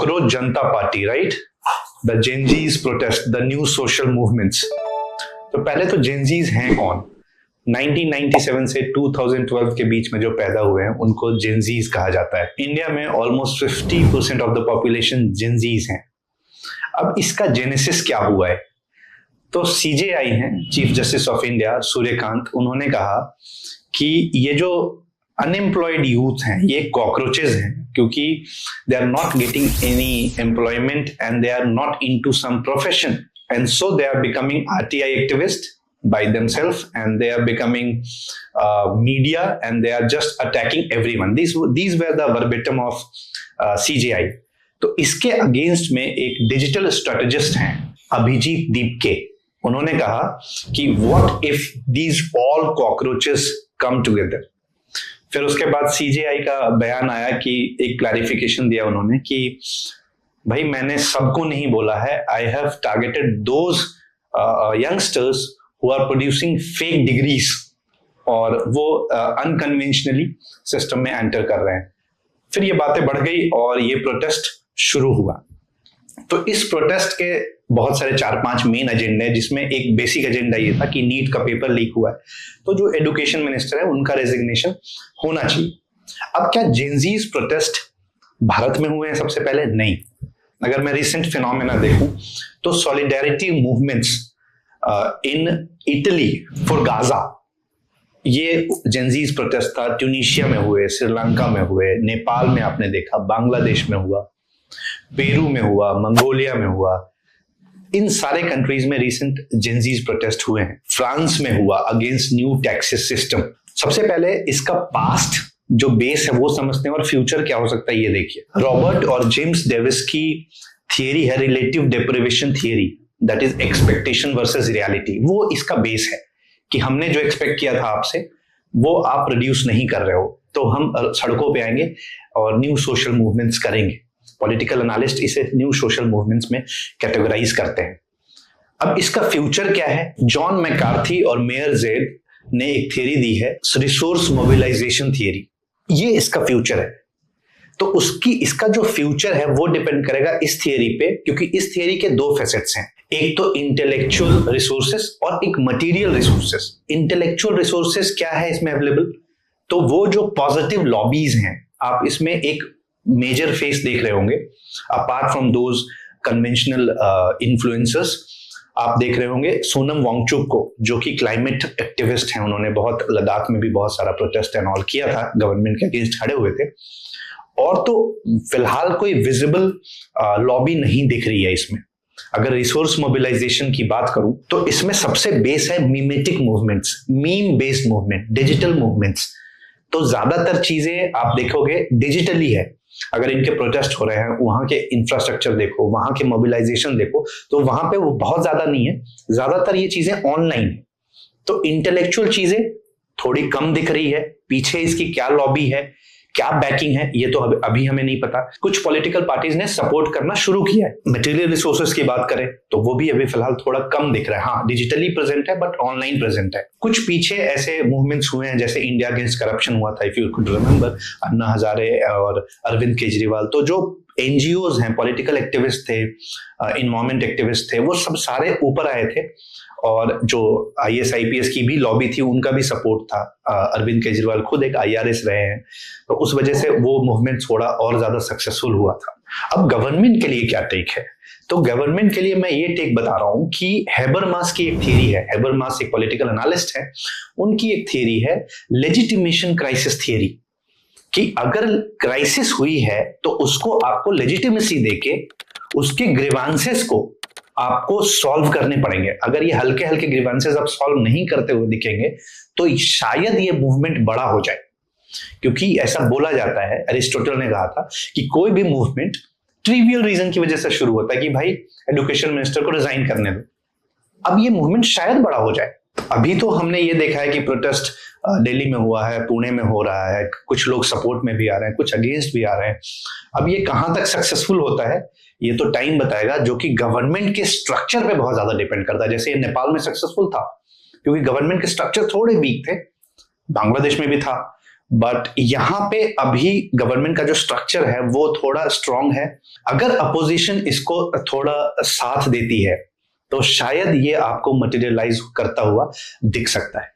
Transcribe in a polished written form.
Cockroach Janata party, right? The Gen Zs protest, the new social movements. तो पहले तो Gen Zs हैं कौन? 1997 से 2012 के बीच में जो पैदा हुए हैं उनको जेनजीज कहा जाता है। इंडिया में almost 50% of the population Gen Zs हैं। अब इसका जेनेसिस क्या हुआ है? तो सीजेआई हैं, chief justice of India Suryakant, उन्होंने कहा कि ये जो अनएम्प्लॉयड यूथ हैं ये कॉकरोचेस हैं, क्योंकि they are not getting any employment and they are not into some profession, and so they are becoming RTI activist by themselves, and they are becoming media, and they are just attacking everyone. These were the verbatim of CJI. तो इसके against में एक digital strategist हैं अभिजीत दीपके, उन्होंने कहा कि what if these all cockroaches come together। फिर उसके बाद CJI का बयान आया कि एक क्लैरिफिकेशन दिया उन्होंने कि भाई मैंने सबको नहीं बोला है, I have targeted those youngsters who are producing fake degrees और वो अनकन्वेंशनली सिस्टम में एंटर कर रहे हैं। फिर ये बातें बढ़ गई और ये प्रोटेस्ट शुरू हुआ। तो इस प्रोटेस्ट के बहुत सारे 4-5 मेन एजेंडे हैं, जिसमें एक बेसिक एजेंडा ये था कि नीट का पेपर लीक हुआ है, तो जो एजुकेशन मिनिस्टर है उनका रेजिग्नेशन होना चाहिए। अब क्या जेनजीज प्रोटेस्ट भारत में हुए हैं सबसे पहले? नहीं। अगर मैं रिसेंट फिनोमेना देखूं तो solidarity movements in Italy for Gaza, ये जेनजीज प्रोटेस्ट था। ट्यूनीशिया में हुए, श्रीलंका में हुए, नेपाल में आपने देखा, बांग्लादेश में हुआ, पेरू में हुआ, मंगोलिया में हुआ। इन सारे कंट्रीज में रिसेंट जेनजीज प्रोटेस्ट हुए हैं। फ्रांस में हुआ अगेंस्ट न्यू टैक्सेस सिस्टम। सबसे पहले इसका पास्ट जो बेस है वो समझते हैं और फ्यूचर क्या हो सकता है ये देखिए। रॉबर्ट और जेम्स डेविस की थियरी है relative deprivation theory, that is expectation versus reality. वो इसका बेस है कि हमने जो एक्सपेक्ट किया था आपसे वो आप प्रोड्यूस नहीं कर रहे हो, तो हम सड़कों पे आएंगे और न्यू सोशल मूवमेंट्स करेंगे। पॉलिटिकल एनालिस्ट इसे न्यू सोशल मूवमेंट्स में कैटेगराइज करते हैं। अब इसका फ्यूचर क्या है? जॉन मैकार्थी और मेयर जेड ने एक थियरी दी है, रिसोर्स मोबिलाइजेशन थियरी। ये इसका फ्यूचर है। तो इसका जो फ्यूचर है वो डिपेंड करेगा इस थियरी पे, क्योंकि इस थियरी के दो फेसेट्स हैं, एक तो इंटेलेक्चुअल रिसोर्सेस और एक मटेरियल रिसोर्सेस। इंटेलेक्चुअल रिसोर्सेस क्या है इसमें अवेलेबल? तो वो जो पॉजिटिव लॉबीज हैं, आप इसमें एक मेजर फेस देख रहे होंगे। Apart from those conventional influencers, आप देख रहे होंगे सोनम वांगचुक को, जो कि क्लाइमेट एक्टिविस्ट हैं। उन्होंने बहुत लद्दाख में भी बहुत सारा प्रोटेस्ट एंड ऑल किया था, गवर्नमेंट के अगेंस्ट खड़े हुए थे। और तो फिलहाल कोई विजिबल लॉबी नहीं दिख रही है इसमें। अगर रिसोर्स मोबिलाइजेशन की बात करूं तो इसमें सबसे बेस है mimetic movements, meme based movement, digital movements. तो ज्यादातर चीजें आप देखोगे डिजिटली है। अगर इनके प्रोटेस्ट हो रहे हैं, वहां के इंफ्रास्ट्रक्चर देखो, वहां के मोबिलाइजेशन देखो, तो वहां पे वो बहुत ज्यादा नहीं है, ज्यादातर ये चीजें ऑनलाइन है। तो इंटेलेक्चुअल चीजें थोड़ी कम दिख रही है। पीछे इसकी क्या लॉबी है, क्या बैकिंग है, ये तो अभी हमें नहीं पता। कुछ पॉलिटिकल पार्टीज ने सपोर्ट करना शुरू किया है। मटेरियल रिसोर्सेज की बात करें तो वो भी अभी फिलहाल थोड़ा कम दिख रहा है। हाँ, डिजिटली प्रेजेंट है बट ऑनलाइन प्रेजेंट है। कुछ पीछे ऐसे मूवमेंट्स हुए हैं, जैसे इंडिया अगेंस्ट करप्शन हुआ था, if you could remember, Anna Hazare और अरविंद केजरीवाल। तो जो एनजीओज हैं, पॉलिटिकल एक्टिविस्ट थे, इन्वायरमेंट एक्टिविस्ट थे, वो सब सारे ऊपर आए थे। और जो IAS IPS की भी लॉबी थी, उनका भी सपोर्ट था। अरविंद केजरीवाल खुद एक IRS रहे हैं, तो उस वजह से वो मूवमेंट थोड़ा और ज्यादा सक्सेसफुल हुआ था। अब गवर्नमेंट के लिए क्या टेक है? तो गवर्नमेंट के लिए मैं ये टेक बता रहा हूं कि हैबरमास की एक थियरी है। हैबरमास एक पॉलिटिकल एनालिस्ट है, उनकी एक थियरी है लेजिटिमेशन क्राइसिस थियरी, कि अगर क्राइसिस हुई है तो उसको आपको लेजिटिमेसी देके उसके ग्रीवांसेस को आपको सॉल्व करने पड़ेंगे। अगर ये हल्के हल्के ग्रीवांसेस आप सॉल्व नहीं करते हुए दिखेंगे तो शायद ये मूवमेंट बड़ा हो जाए, क्योंकि ऐसा बोला जाता है, अरिस्टोटल ने कहा था कि कोई भी मूवमेंट ट्रिवियल रीजन की वजह से शुरू होता है, कि भाई एजुकेशन मिनिस्टर को रिजाइन करने दो। अब ये मूवमेंट शायद बड़ा हो जाए। अभी तो हमने ये देखा है कि प्रोटेस्ट दिल्ली में हुआ है, पुणे में हो रहा है, कुछ लोग सपोर्ट में भी आ रहे हैं, कुछ अगेंस्ट भी आ रहे हैं। अब ये कहां तक सक्सेसफुल होता है ये तो टाइम बताएगा, जो कि गवर्नमेंट के स्ट्रक्चर पे बहुत ज्यादा डिपेंड करता है। जैसे ये नेपाल में सक्सेसफुल था क्योंकि गवर्नमेंट के स्ट्रक्चर थोड़े वीक थे, बांग्लादेश में भी था, बट यहां पे अभी गवर्नमेंट का जो स्ट्रक्चर है वो थोड़ा स्ट्रांग है। अगर अपोजिशन इसको थोड़ा साथ देती है तो शायद ये आपको मटेरियलाइज करता हुआ दिख सकता है।